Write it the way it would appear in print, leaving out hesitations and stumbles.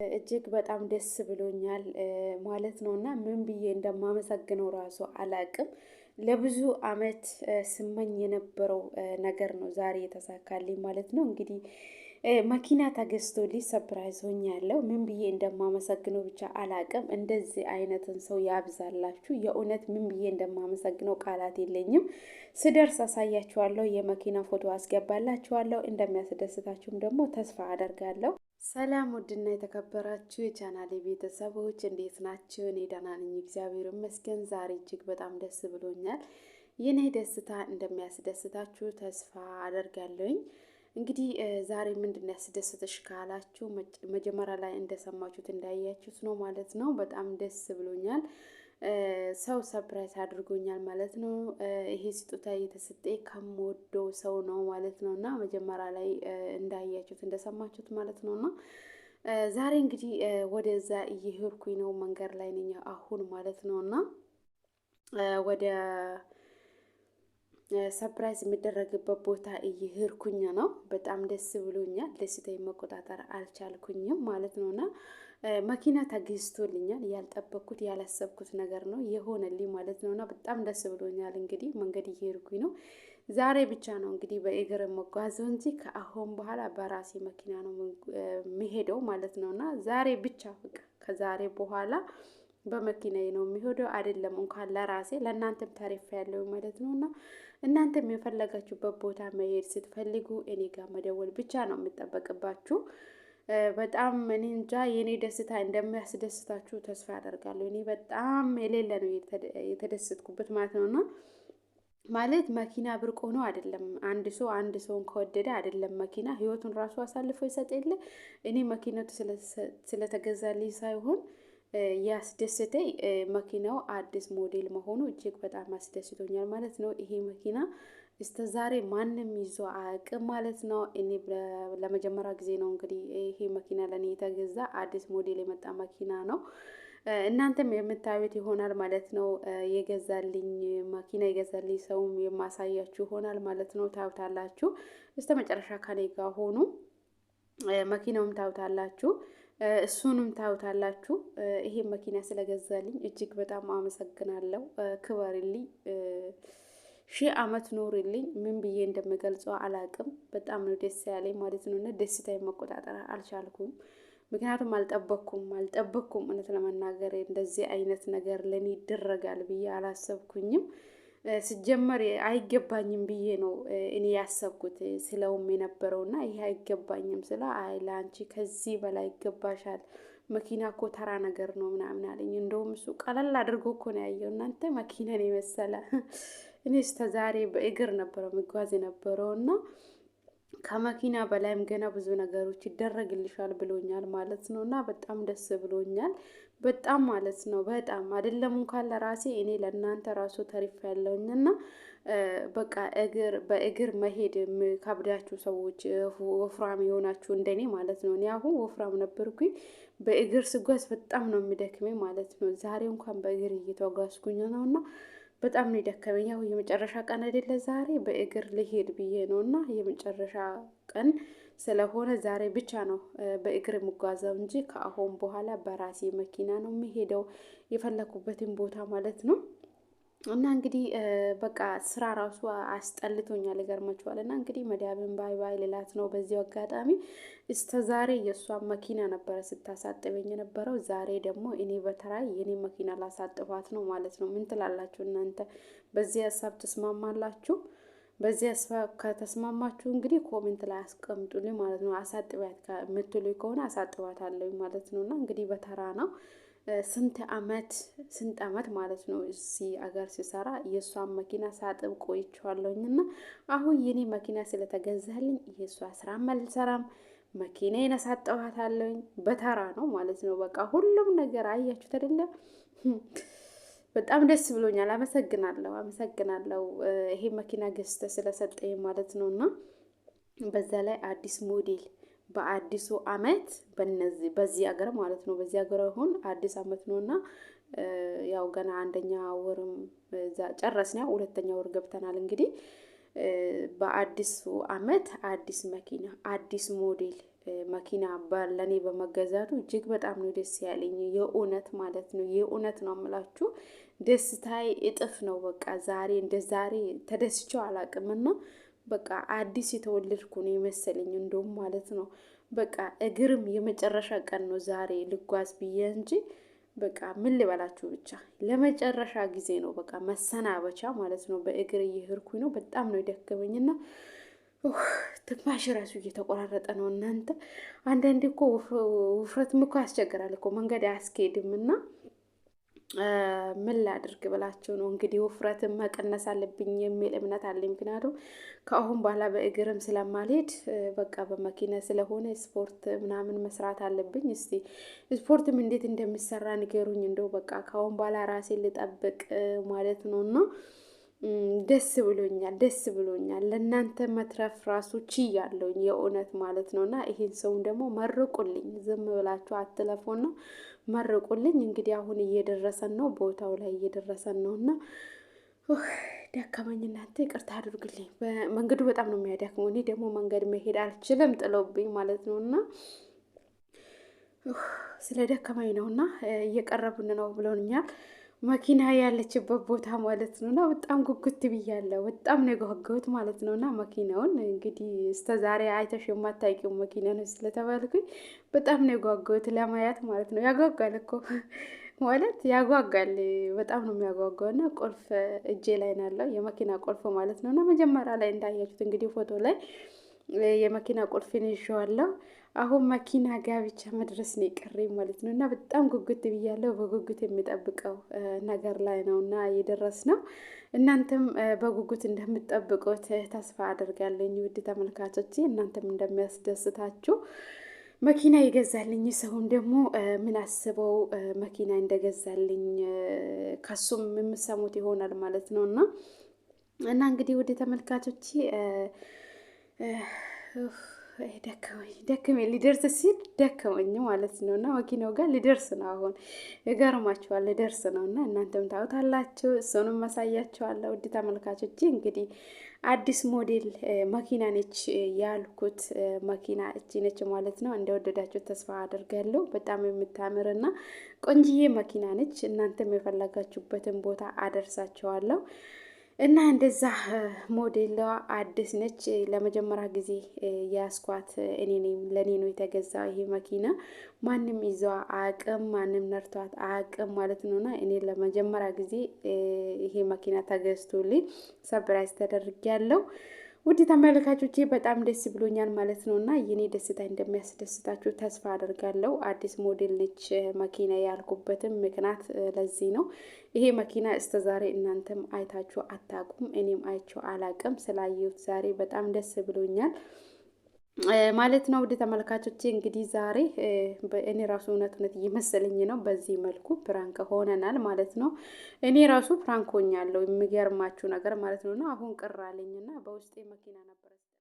እጅግ በጣም ደስ ብሎኛል ማለት ነው። እና ምን ብዬ እንደማመሰግነው ራሱ አላቅም። ለብዙ አመት ስመኝ የነበረው ነገር ነው ዛሬ የተሳካልኝ ማለት ነው። እንግዲህ መኪና ተገዝቶልኝ ሰፕራይዝ ሆኛለሁ። ምን ብዬ እንደማመሰግነው ብቻ አላቅም። እንደዚህ አይነትን ሰው ያብዛላችሁ። የእውነት ምን ብዬ እንደማመሰግነው ቃላት የለኝም። ስደርስ አሳያችኋለሁ። የመኪና ፎቶ አስገባላችኋለሁ። እንደሚያስደስታችሁም ደግሞ ተስፋ አደርጋለሁ። ሰላም ውድና የተከበራችሁ የቻናሌ ቤተሰቦች እንዴት ናችሁ? እኔ ደህና ነኝ፣ እግዚአብሔር ይመስገን። ዛሬ እጅግ በጣም ደስ ብሎኛል። የኔ ደስታ እንደሚያስደስታችሁ ተስፋ አደርጋለሁኝ። እንግዲህ ዛሬ ምንድን ያስደስትሽ ካላችሁ መጀመሪያ ላይ እንደሰማችሁት እንዳያችሁት ነው ማለት ነው። በጣም ደስ ብሎኛል። ሰው ሰፕራይዝ አድርጎኛል ማለት ነው። ይሄ ስጦታ የተሰጠኝ ከምወደው ሰው ነው ማለት ነው። እና መጀመሪያ ላይ እንዳያችሁት እንደሰማችሁት ማለት ነው። እና ዛሬ እንግዲህ ወደዛ እየሄድኩኝ ነው። መንገድ ላይ ነኝ አሁን ማለት ነው። እና ወደ ሰፕራይዝ የሚደረግበት ቦታ እየሄድኩኝ ነው። በጣም ደስ ብሎኛል። ደስታዬን መቆጣጠር አልቻልኩኝም ማለት ነው። እና መኪና ተገዝቶልኛል። ያልጠበቅኩት ያላሰብኩት ነገር ነው የሆነልኝ ማለት ነው። እና በጣም ደስ ብሎኛል። እንግዲህ መንገድ እየሄድኩኝ ነው። ዛሬ ብቻ ነው እንግዲህ በእግር መጓዘው እንጂ ከአሁን በኋላ በራሴ መኪና ነው የሚሄደው ማለት ነው። እና ዛሬ ብቻ በቃ ከዛሬ በኋላ በመኪናዬ ነው የሚሄደው። አይደለም እንኳን ለራሴ ለእናንተም ታሪፍ ያለው ማለት ነው። እና እናንተም የፈለጋችሁበት ቦታ መሄድ ስትፈልጉ እኔ ጋር መደወል ብቻ ነው የሚጠበቅባችሁ። በጣም እኔ እንጃ የኔ ደስታ እንደሚያስደስታችሁ ተስፋ አደርጋለሁ። እኔ በጣም የሌለ ነው የተደሰትኩበት ማለት ነው። እና ማለት መኪና ብርቅ ሆኖ አይደለም። አንድ ሰውን ከወደደ አይደለም መኪና ህይወቱን ራሱ አሳልፎ ይሰጥ የለ። እኔ መኪናቱ ስለተገዛልኝ ሳይሆን ያስደስተኝ መኪናው አዲስ ሞዴል መሆኑ እጅግ በጣም አስደስቶኛል ማለት ነው። ይሄ መኪና እስከ ዛሬ ማንም ይዞ አያውቅም ማለት ነው። እኔ ለመጀመሪያ ጊዜ ነው እንግዲህ ይሄ መኪና ለእኔ የተገዛ አዲስ ሞዴል የመጣ መኪና ነው። እናንተም የምታዩት ይሆናል ማለት ነው። የገዛልኝ መኪና የገዛልኝ ሰውም የማሳያችሁ ይሆናል ማለት ነው። ታዩታላችሁ። እስከ መጨረሻ ከኔ ጋር ሆኑ። መኪናውም ታዩታላችሁ፣ እሱንም ታዩታላችሁ። ይሄ መኪና ስለገዛልኝ እጅግ በጣም አመሰግናለሁ። ክበርልኝ፣ 1000 ዓመት ኖርልኝ። ምን ብዬ እንደምገልጸው አላቅም። በጣም ነው ደስ ያለኝ ማለት ነው። እና ደስታዬን መቆጣጠር አልቻልኩም። ምክንያቱም አልጠበቅኩም እውነት ለመናገር እንደዚህ አይነት ነገር ለእኔ ይደረጋል ብዬ አላሰብኩኝም። ስጀመር አይገባኝም ብዬ ነው እኔ ያሰብኩት ስለውም የነበረውና ይሄ አይገባኝም ስለ አይ ለአንቺ ከዚህ በላይ ይገባሻል፣ መኪና እኮ ተራ ነገር ነው ምናምን አለኝ። እንደውም እሱ ቀለል አድርጎ እኮ ነው ያየው። እናንተ መኪናን የመሰለ እኔ እስከ ዛሬ በእግር ነበረው መጓዝ የነበረው እና ከመኪና በላይም ገና ብዙ ነገሮች ይደረግልሻል ብሎኛል ማለት ነው። እና በጣም ደስ ብሎኛል። በጣም ማለት ነው። በጣም አይደለም እንኳን ለራሴ እኔ ለእናንተ ራሱ ተሪፍ ያለውኝ እና በቃ በእግር መሄድ ከብዳችሁ ሰዎች ወፍራም የሆናችሁ እንደኔ ማለት ነው። እኔ አሁን ወፍራም ነበርኩኝ። በእግር ስጓዝ በጣም ነው የሚደክመኝ ማለት ነው። ዛሬ እንኳን በእግር እየተጓዝኩኝ ነው እና በጣም ነው የደከመኝ። ያው የመጨረሻ ቀን አይደለ ዛሬ በእግር ልሄድ ብዬ ነው እና የመጨረሻ ቀን ስለሆነ ዛሬ ብቻ ነው በእግር የምጓዘው እንጂ ከአሁን በኋላ በራሴ መኪና ነው የሚሄደው የፈለኩበትን ቦታ ማለት ነው። እና እንግዲህ በቃ ስራ ራሱ አስጠልቶኛል፣ ይገርማችኋል። እና እንግዲህ መዳብን ባይ ባይ ልላት ነው በዚሁ አጋጣሚ። እስከ ዛሬ የእሷን መኪና ነበረ ስታሳጥበኝ የነበረው። ዛሬ ደግሞ እኔ በተራይ የኔ መኪና ላሳጥባት ነው ማለት ነው። ምን ትላላችሁ እናንተ? በዚህ ሀሳብ ተስማማላችሁ? በዚህ ሀሳብ ከተስማማችሁ እንግዲህ ኮሜንት ላይ አስቀምጡልኝ ማለት ነው። አሳጥቢያት የምትሉኝ ከሆነ አሳጥባታለሁ ማለት ነው። እና እንግዲህ በተራ ነው። ስንት አመት ማለት ነው እዚህ አገር ሲሰራ የእሷን መኪና ሳጥብ ቆይቼዋለሁኝ። እና አሁን የኔ መኪና ስለተገዛልኝ የእሷ ስራ አልሰራም፣ መኪናዬን አሳጥባታለሁኝ። በተራ ነው ማለት ነው። በቃ ሁሉም ነገር አያችሁት አይደለም? በጣም ደስ ብሎኛል። አመሰግናለሁ ይሄ መኪና ገዝተህ ስለሰጠኝ ማለት ነው። እና በዛ ላይ አዲስ ሞዴል በአዲሱ አመት በዚህ ሀገር ማለት ነው። በዚህ ሀገር አሁን አዲስ አመት ነውና ያው ገና አንደኛ ወርም ጨረስን፣ ያው ሁለተኛ ወር ገብተናል። እንግዲህ በአዲሱ አመት አዲስ መኪና አዲስ ሞዴል መኪና ለኔ በመገዛቱ እጅግ በጣም ነው ደስ ያለኝ። የእውነት ማለት ነው፣ የእውነት ነው የምላችሁ ደስታዬ እጥፍ ነው። በቃ ዛሬ እንደ ዛሬ ተደስቼው አላቅምና በቃ አዲስ የተወለድኩ ነው የመሰለኝ እንደውም ማለት ነው። በቃ እግርም የመጨረሻ ቀን ነው ዛሬ ልጓዝ ብዬ እንጂ በቃ ምን ልበላችሁ ብቻ ለመጨረሻ ጊዜ ነው በቃ መሰናበቻ ማለት ነው። በእግር እየሄድኩኝ ነው። በጣም ነው የደከመኝና ትንፋሽ ራሱ እየተቆራረጠ ነው። እናንተ አንዳንዴ እኮ ውፍረትም እኮ ያስቸግራል እኮ መንገድ አያስኬድም እና ምን ላድርግ ብላችሁ ነው እንግዲህ ውፍረትን መቀነስ አለብኝ የሚል እምነት አለኝ። ምክንያቱም ከአሁን በኋላ በእግርም ስለማልሄድ በቃ በመኪና ስለሆነ ስፖርት ምናምን መስራት አለብኝ። እስቲ ስፖርትም እንዴት እንደሚሰራ ንገሩኝ። እንደው በቃ ከአሁን በኋላ ራሴን ልጠብቅ ማለት ነው እና ደስ ብሎኛል፣ ደስ ብሎኛል። ለእናንተ መትረፍ ራሱ ችያለሁኝ የእውነት ማለት ነው እና ይሄን ሰውን ደግሞ መርቁልኝ፣ ዝም ብላችሁ አትለፉና መርቁልኝ። እንግዲህ አሁን እየደረሰን ነው፣ ቦታው ላይ እየደረሰን ነው እና ደከመኝ። እናንተ ይቅርታ አድርግልኝ። መንገዱ በጣም ነው የሚያደክመው። እኔ ደግሞ መንገድ መሄድ አልችልም ጥለውብኝ ማለት ነው እና ስለ ደከመኝ ነው እና እየቀረቡን ነው ብለውኛል መኪና ያለችበት ቦታ ማለት ነው እና በጣም ጉጉት ብያለሁ። በጣም ነው የጓጓሁት ማለት ነው እና መኪናውን እንግዲህ እስከ ዛሬ አይተሽ የማታውቂው መኪና ነው ስለተባልኩኝ በጣም ነው የጓጓሁት ለማየት ማለት ነው። ያጓጓል እኮ ማለት ያጓጓል። በጣም ነው የሚያጓጓው እና ቁልፍ እጄ ላይ ነው ያለው የመኪና ቁልፍ ማለት ነው እና መጀመሪያ ላይ እንዳያችሁት እንግዲህ ፎቶ ላይ የመኪና ቁልፍን ይዤዋለሁ። አሁን መኪና ጋር ብቻ መድረስ ነው የቀረኝ ማለት ነው እና በጣም ጉጉት ብያለሁ። በጉጉት የሚጠብቀው ነገር ላይ ነው እና እየደረስ ነው። እናንተም በጉጉት እንደምትጠብቁት ተስፋ አደርጋለኝ ውድ ተመልካቾቼ። እናንተም እንደሚያስደስታችሁ መኪና የገዛልኝ ሰውም ደግሞ ምን አስበው መኪና እንደገዛልኝ ከሱም የምሰሙት ይሆናል ማለት ነው እና እንግዲህ ውድ ተመልካቾቼ ደከመኝ ሊደርስ ሲል ደከመኝ ማለት ነው እና መኪናው ጋር ሊደርስ ነው። አሁን ይገርማችኋል፣ ሊደርስ ነው እና እናንተም ታዩታላችሁ። እሱንም ማሳያችኋለሁ ውድ ተመልካቾቼ። እንግዲህ አዲስ ሞዴል መኪና ነች ያልኩት መኪና እቺ ነች ማለት ነው። እንደወደዳችሁ ተስፋ አደርጋለሁ። በጣም የምታምርና ቆንጂዬ መኪና ነች። እናንተም የፈለጋችሁበትን ቦታ አደርሳችኋለሁ። እና እንደዛ ሞዴሏ አዲስ ነች። ለመጀመሪያ ጊዜ ያስኳት እኔ ነኝ። ለእኔ ነው የተገዛ ይሄ መኪና። ማንም ይዘዋ አቅም ማንም ነርቷት አቅም ማለት ነውና እኔ ለመጀመሪያ ጊዜ ይሄ መኪና ተገዝቶልኝ ሰፕራይዝ ተደርጌያለሁ። ውድ ተመልካቾቼ በጣም ደስ ብሎኛል ማለት ነው እና የኔ ደስታ እንደሚያስደስታችሁ ተስፋ አደርጋለሁ። አዲስ ሞዴል ነች መኪና ያልኩበትም ምክንያት ለዚህ ነው። ይሄ መኪና እስከ ዛሬ እናንተም አይታችሁ አታውቁም፣ እኔም አይቼው አላውቅም። ስላየሁት ዛሬ በጣም ደስ ብሎኛል ማለት ነው። ውድ ተመልካቾቼ እንግዲህ ዛሬ እኔ ራሱ እውነት እየመሰለኝ ነው። በዚህ መልኩ ፕራንክ ሆነናል ማለት ነው። እኔ ራሱ ፕራንክ ሆኛለሁ የሚገርማችሁ ነገር ማለት ነው። እና አሁን ቅር አለኝና በውስጤ መኪና ነበረ